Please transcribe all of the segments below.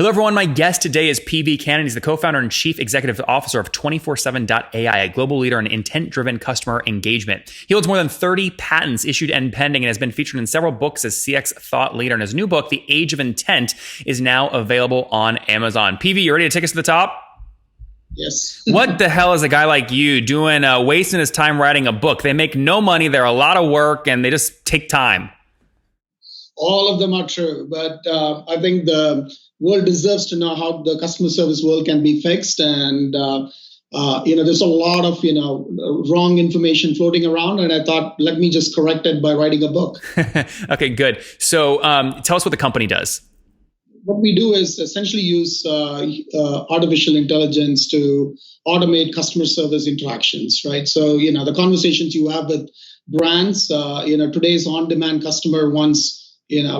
Hello, everyone. My guest today is PV Kannan. He's the co-founder and chief executive officer of 247.ai, a global leader in intent-driven customer engagement. He holds more than 30 patents issued and pending and has been featured in several books as CX thought leader. And his new book, The Age of Intent, is now available on Amazon. PV, you ready to take us to the top? Yes. What the hell is a guy like you doing, wasting his time writing a book? They make no money. They're a lot of work and they just take time. All of them are true, but I think the world deserves to know how the customer service world can be fixed. And, there's a lot of, wrong information floating around. And I thought, let me just correct it by writing a book. Okay, good. So tell us what the company does. What we do is essentially use artificial intelligence to automate customer service interactions, right? So, the conversations you have with brands, today's on-demand customer wants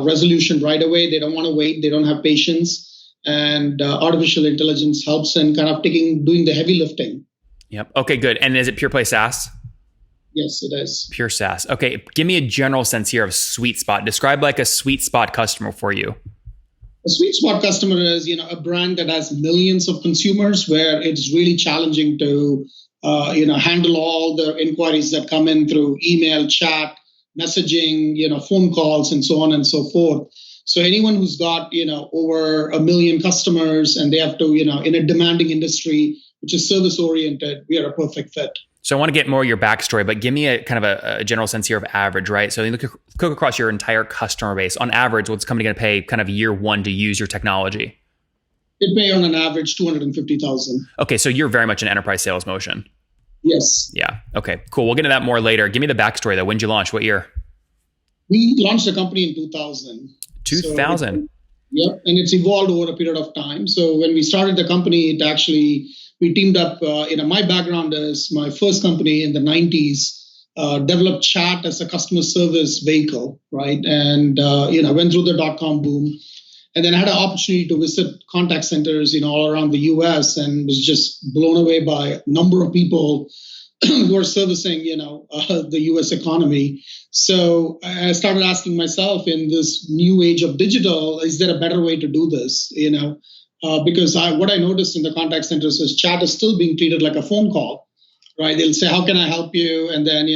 resolution right away. They don't want to wait. They don't have patience. And artificial intelligence helps in kind of doing the heavy lifting. Yep. Okay, good. And is it pure play SaaS? Yes, it is. Pure SaaS. Okay. Give me a general sense here of sweet spot. Describe like a sweet spot customer for you. A sweet spot customer is, a brand that has millions of consumers where it's really challenging to, handle all the inquiries that come in through email, chat, messaging, phone calls, and so on and so forth. So anyone who's got, over 1 million customers and they have to, in a demanding industry, which is service oriented, we are a perfect fit. So I want to get more of your backstory, but give me a kind of a general sense here of average, right? So you look across your entire customer base. On average, what's company going to pay kind of year one to use your technology? It pay on an average $250,000. Okay, so you're very much an enterprise sales motion. Yes. Yeah. Okay, cool. We'll get into that more later. Give me the backstory though. When did you launch? What year? We launched the company in 2000. 2000. Yep. And it's evolved over a period of time. So when we started the company, we teamed up, my background is my first company in the 90s, developed chat as a customer service vehicle, right? And, went through the dot-com boom. And then I had an opportunity to visit contact centers, all around the US and was just blown away by a number of people who are servicing, the US economy. So I started asking myself in this new age of digital, is there a better way to do this? Because what I noticed in the contact centers is chat is still being treated like a phone call, right? They'll say, how can I help you? And then,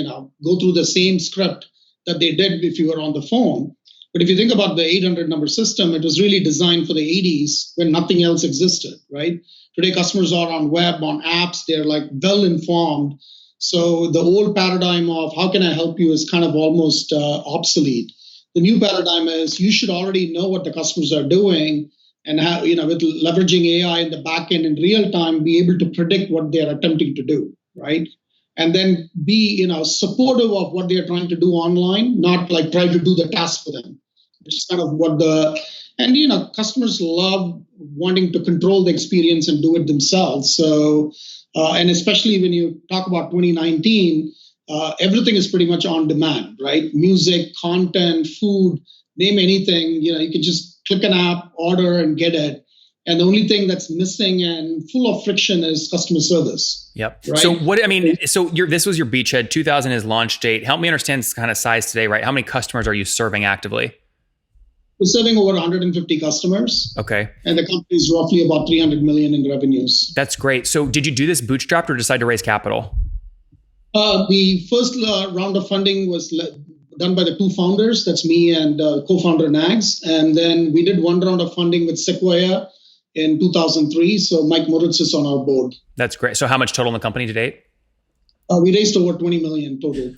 go through the same script that they did if you were on the phone. But if you think about the 800 number system, it was really designed for the 80s when nothing else existed, right? Today, customers are on web, on apps, they're like well informed. So the old paradigm of how can I help you is kind of almost obsolete. The new paradigm is you should already know what the customers are doing and how, with leveraging AI in the back end in real time, be able to predict what they're attempting to do, right? And then be, supportive of what they're trying to do online, not like try to do the task for them. Which is kind of customers love wanting to control the experience and do it themselves. So, and especially when you talk about 2019, everything is pretty much on demand, right? Music, content, food, name anything, you can just click an app, order and get it. And the only thing that's missing and full of friction is customer service. Yep. Right? So this was your beachhead, 2000 is launch date. Help me understand this kind of size today, right? How many customers are you serving actively? We're serving over 150 customers. Okay. And the company is roughly about 300 million in revenues. That's great. So did you do this bootstrapped or decide to raise capital? The first round of funding was done by the two founders. That's me and co-founder Nags. And then we did one round of funding with Sequoia in 2003. So Mike Moritz is on our board. That's great. So how much total in the company to date? We raised over 20 million total.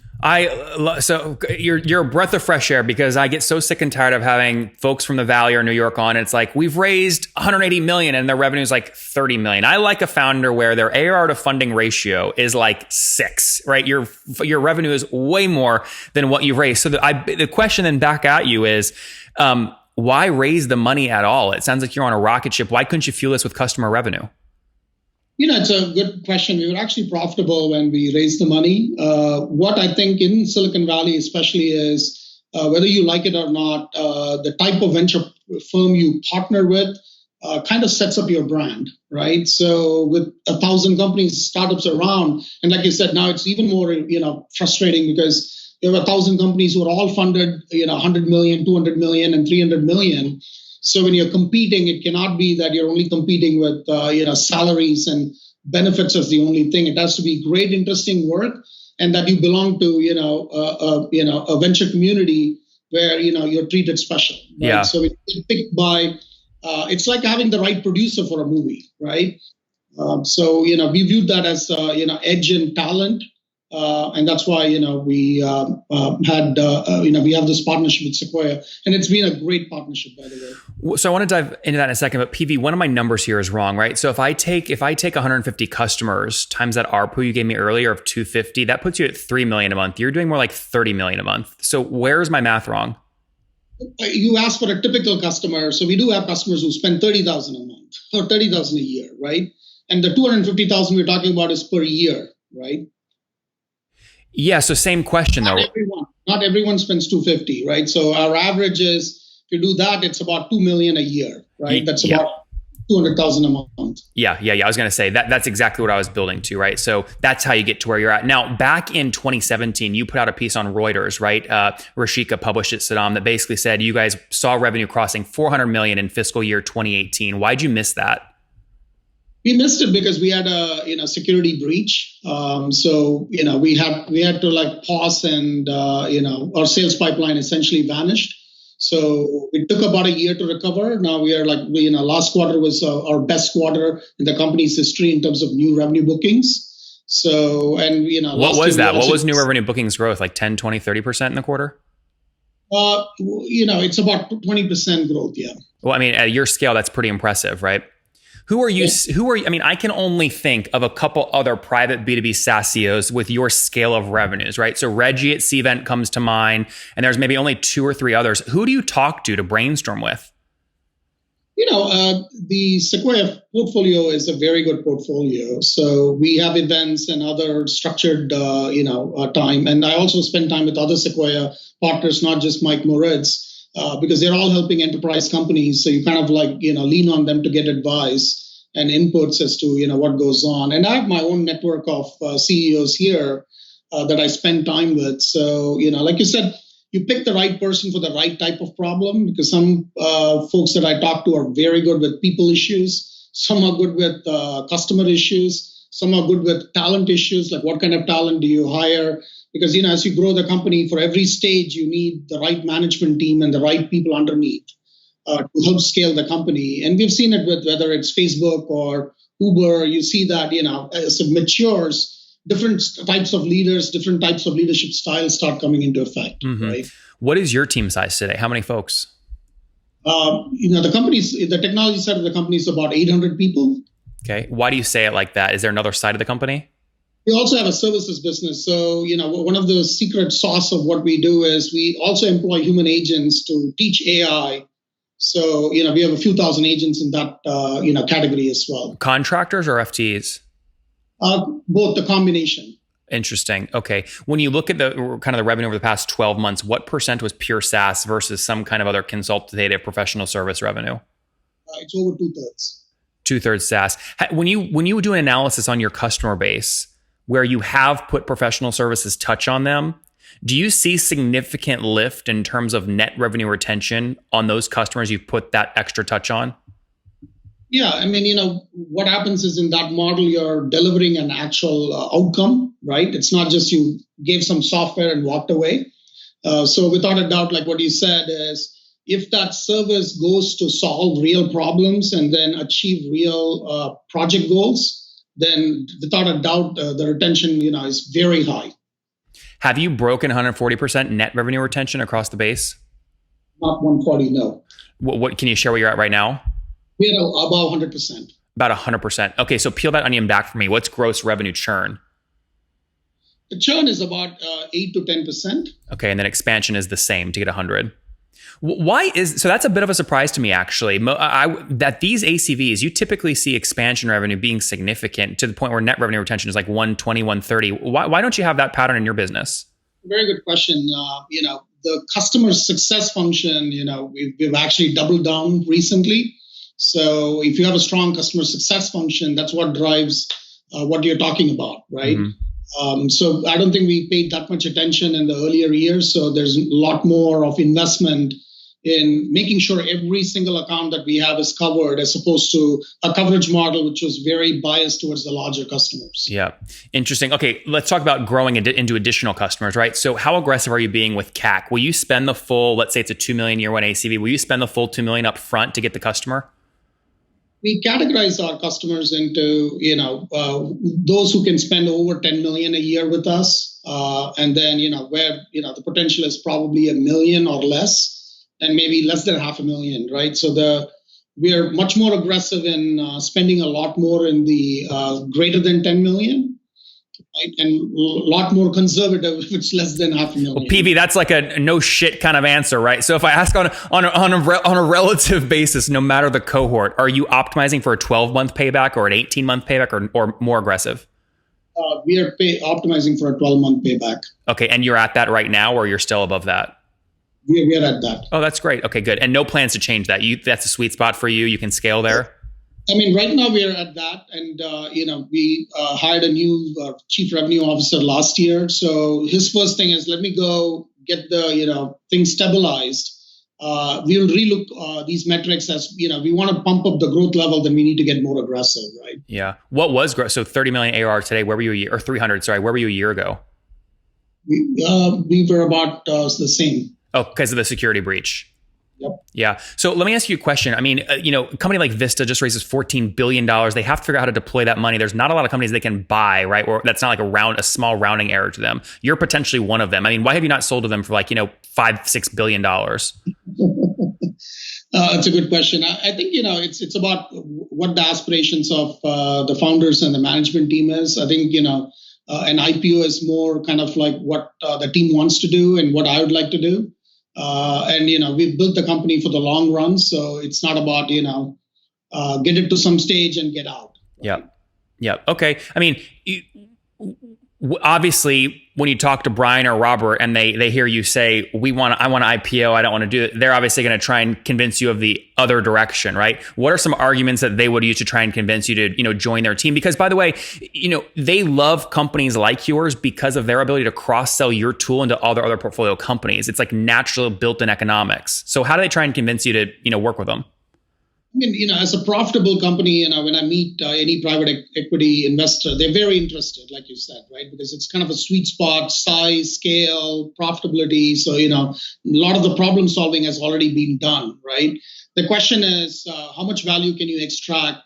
So you're a breath of fresh air because I get so sick and tired of having folks from the Valley or New York on. It's like we've raised 180 million and their revenue is like 30 million. I like a founder where their ARR to funding ratio is like 6, right? Your revenue is way more than what you've raised. So the question then back at you is, why raise the money at all? It sounds like you're on a rocket ship. Why couldn't you fuel this with customer revenue? It's a good question. We were actually profitable when we raised the money. What I think in Silicon Valley especially is whether you like it or not, the type of venture firm you partner with kind of sets up your brand, right? So with 1,000 companies, startups around, and like you said, now it's even more, frustrating because you have 1,000 companies who are all funded, 100 million, 200 million, and 300 million. So when you're competing, it cannot be that you're only competing with salaries and benefits as the only thing. It has to be great, interesting work, and that you belong to a venture community where you're treated special. Right? Yeah. So it picked by. It's like having the right producer for a movie, right? So we viewed that as edge and talent. And that's why we we have this partnership with Sequoia, and it's been a great partnership, by the way. So I want to dive into that in a second, but PV, one of my numbers here is wrong, right? So if I take 150 customers times that ARPU you gave me earlier of 250, that puts you at 3 million a month. You're doing more like 30 million a month. So where's my math wrong? You asked for a typical customer, so we do have customers who spend 30,000 a month or 30,000 a year, right? And the 250,000 we're talking about is per year, right? Yeah, so same question though. Not everyone spends 250, right? So our average is, if you do that, it's about 2 million a year, right? That's about 200,000 a month. Yeah. I was going to say that's exactly what I was building to, right? So that's how you get to where you're at. Now, back in 2017, you put out a piece on Reuters, right? Rashika published it, Saddam, that basically said you guys saw revenue crossing 400 million in fiscal year 2018. Why'd you miss that? We missed it because we had a security breach. So we had to like pause, and our sales pipeline essentially vanished. So it took about a year to recover. Now we are last quarter was our best quarter in the company's history in terms of new revenue bookings. So what was that? What was new revenue bookings growth? Like 10, 20, 30% in the quarter? It's about 20% growth. Yeah. Well, I mean, at your scale, that's pretty impressive, right? Who are you? I mean, I can only think of a couple other private B2B SaaS CEOs with your scale of revenues, right? So Reggie at Cvent comes to mind, and there's maybe only 2 or 3 others. Who do you talk to brainstorm with? The Sequoia portfolio is a very good portfolio. So we have events and other structured, time. And I also spend time with other Sequoia partners, not just Mike Moritz. Because they're all helping enterprise companies. So you kind of lean on them to get advice and inputs as to, what goes on. And I have my own network of CEOs here that I spend time with. So, like you said, you pick the right person for the right type of problem, because some folks that I talk to are very good with people issues. Some are good with customer issues. Some are good with talent issues, like what kind of talent do you hire? Because, as you grow the company, for every stage, you need the right management team and the right people underneath to help scale the company. And we've seen it with whether it's Facebook or Uber. You see that, as it matures, different types of leaders, different types of leadership styles start coming into effect. Mm-hmm. Right? What is your team size today? How many folks? The technology side of the company is about 800 people. Okay. Why do you say it like that? Is there another side of the company? We also have a services business. So, one of the secret sauce of what we do is we also employ human agents to teach AI. So, we have a few thousand agents in that, category as well. Contractors or FTEs? Both, the combination. Interesting. Okay. When you look at the kind of the revenue over the past 12 months, what percent was pure SaaS versus some kind of other consultative professional service revenue? It's over 2/3. 2/3 SaaS. When you do an analysis on your customer base, where you have put professional services touch on them, do you see significant lift in terms of net revenue retention on those customers you've put that extra touch on? Yeah, I mean, what happens is in that model, you're delivering an actual outcome, right? It's not just you gave some software and walked away. So without a doubt, like what you said is, if that service goes to solve real problems and then achieve real project goals, then without a doubt, the retention, is very high. Have you broken 140% net revenue retention across the base? Not 140, no. What can you share where you're at right now? We're about 100%. About 100%. Okay, so peel that onion back for me. What's gross revenue churn? The churn is about 8 to 10%. Okay, and then expansion is the same to get 100. So that's a bit of a surprise to me, actually, that these ACVs, you typically see expansion revenue being significant to the point where net revenue retention is like 120, 130. Why don't you have that pattern in your business? Very good question. The customer success function, we've actually doubled down recently. So if you have a strong customer success function, that's what drives what you're talking about, right? Mm-hmm. So I don't think we paid that much attention in the earlier years. So there's a lot more of investment in making sure every single account that we have is covered, as opposed to a coverage model which was very biased towards the larger customers. Yeah. Interesting. Okay, let's talk about growing into additional customers, right? So how aggressive are you being with CAC? Will you spend the full, let's say it's a 2 million year one ACV, will you spend the full 2 million up front to get the customer? We categorize our customers into, those who can spend over 10 million a year with us. And then, where, the potential is probably $1 million or less, and maybe less than $500,000, right? So we are much more aggressive in spending a lot more in the greater than 10 million, right? And a lot more conservative if it's less than $500,000. Well, PV, that's like a no shit kind of answer, right? So if I ask on a relative basis, no matter the cohort, are you optimizing for a 12-month payback or an 18-month payback or more aggressive? We are optimizing for a 12-month payback. Okay, and you're at that right now, or you're still above that? We are at that. Oh, that's great. Okay, good. And no plans to change that. That's a sweet spot for you. You can scale there. I mean, right now we are at that, and we hired a new chief revenue officer last year. So his first thing is, let me go get the things stabilized. We will relook these metrics as we want to pump up the growth level. Then we need to get more aggressive, right? Yeah. What was growth? So 30 million ARR today. Where were you a year, or 300? Sorry, where were you a year ago? We were about the same. Oh, because of the security breach. Yep. Yeah. So let me ask you a question. I mean, a company like Vista just raises $14 billion. They have to figure out how to deploy that money. There's not a lot of companies they can buy, right? Or that's not like a small rounding error to them. You're potentially one of them. I mean, why have you not sold to them for $5-6 billion? It's a good question. I think, it's about what the aspirations of the founders and the management team is. I think, an IPO is more kind of like what the team wants to do and what I would like to do. And we've built the company for the long run, so it's not about get it to some stage and get out. Right? Yeah. Okay. I mean, obviously, when you talk to Brian or Robert and they hear you say, I want an IPO, I don't want to do it, they're obviously going to try and convince you of the other direction, right? What are some arguments that they would use to try and convince you to, join their team? Because by the way, they love companies like yours because of their ability to cross-sell your tool into other portfolio companies. It's like natural built-in economics. So how do they try and convince you to, work with them? I mean, as a profitable company, when I meet any private equity investor, they're very interested, like you said, right? Because it's kind of a sweet spot, size, scale, profitability. So, a lot of the problem solving has already been done, right? The question is, how much value can you extract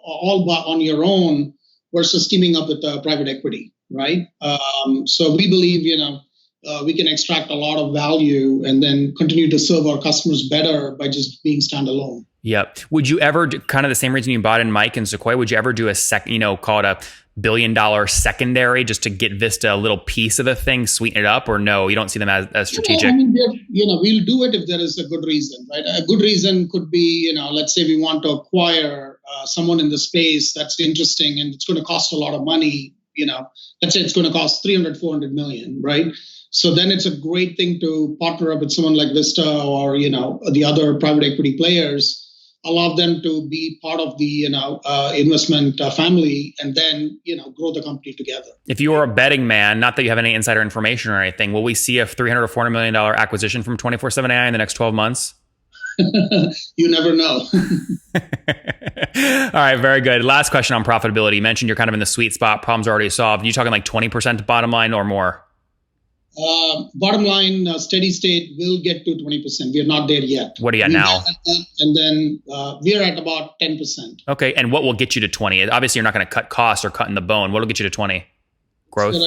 all on your own versus teaming up with private equity, right? So we believe, we can extract a lot of value and then continue to serve our customers better by just being standalone. Yeah. Would you ever do, kind of the same reason you bought in Mike and Sequoia, would you ever do a call it a $1 billion secondary just to get Vista a little piece of the thing, sweeten it up, or no, you don't see them as strategic? I mean, we'll do it if there is a good reason, right? A good reason could be, let's say we want to acquire someone in the space that's interesting and it's going to cost a lot of money, let's say it's going to cost 300-400 million, right? So then it's a great thing to partner up with someone like Vista or, the other private equity players, allow them to be part of the, investment family and then, grow the company together. If you were a betting man, not that you have any insider information or anything, will we see a $300 or $400 million acquisition from 24/7 AI in the next 12 months? You never know. All right, very good. Last question on profitability. You mentioned you're kind of in the sweet spot. Problems are already solved. Are you talking like 20% bottom line or more? Bottom line, steady state will get to 20%. We are not there yet. What are you at now? And then we are at about 10%. Okay, and what will get you to 20? Obviously, you're not going to cut costs or cut in the bone. What will get you to 20? Growth? I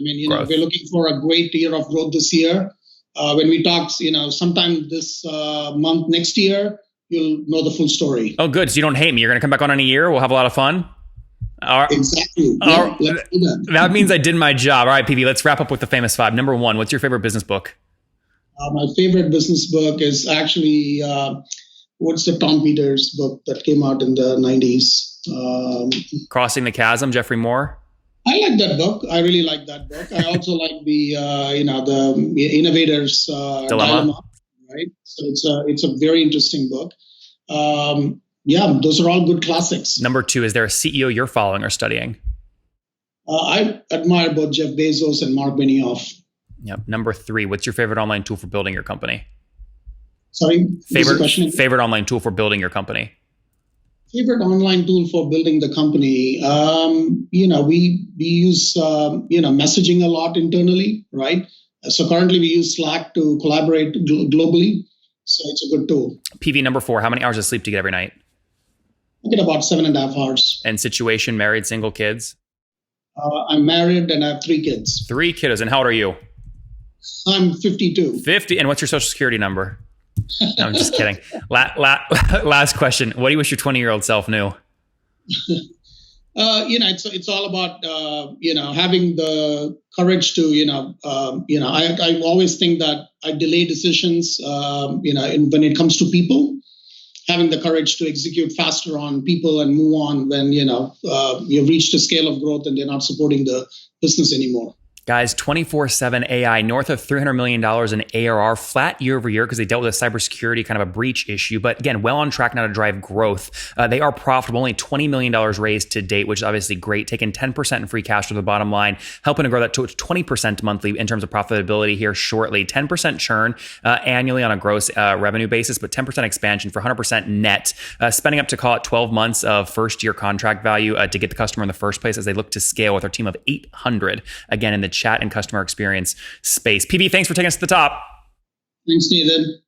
mean, we're looking for a great year of growth this year. When we talk, sometime this month, next year, you'll know the full story. Oh, good. So you don't hate me. You're going to come back on in a year. We'll have a lot of fun. Exactly. Yeah, let's do that. That means I did my job. All right, PV, let's wrap up with the famous five. Number one, what's your favorite business book? My favorite business book is actually, what's the Tom Peters book that came out in the 90s? Crossing the Chasm, Jeffrey Moore? I like that book. I really like that book. I also like the Innovator's Dilemma, right? So it's a very interesting book. Yeah, those are all good classics. Number two, is there a CEO you're following or studying? I admire both Jeff Bezos and Mark Benioff. Yep. Number three, what's your favorite online tool for building your company? Sorry, favorite online tool for building your company. Favorite online tool for building the company. We use messaging a lot internally, right? So currently we use Slack to collaborate globally. So it's a good tool. PV number 4, how many hours of sleep do you get every night? I get about 7.5 hours. And situation, married, single, kids? I'm married and I have 3 kids. 3 kiddos. And how old are you? I'm 52. 50. And what's your social security number? No, I'm just kidding. Last question. What do you wish your 20-year-old self knew? It's all about having the courage to I always think that I delay decisions when it comes to people, having the courage to execute faster on people and move on when you've reached a scale of growth and they're not supporting the business anymore. Guys, 24/7 AI, north of $300 million in ARR, flat year over year because they dealt with a cybersecurity kind of a breach issue. But again, well on track now to drive growth. They are profitable, only $20 million raised to date, which is obviously great. Taking 10% in free cash to the bottom line, helping to grow that to 20% monthly in terms of profitability here shortly. 10% churn annually on a gross revenue basis, but 10% expansion for 100% net. Spending up to call it 12 months of first year contract value to get the customer in the first place as they look to scale with our team of 800, again, in the chat and customer experience space. PV, thanks for taking us to the top. Thanks, Nathan.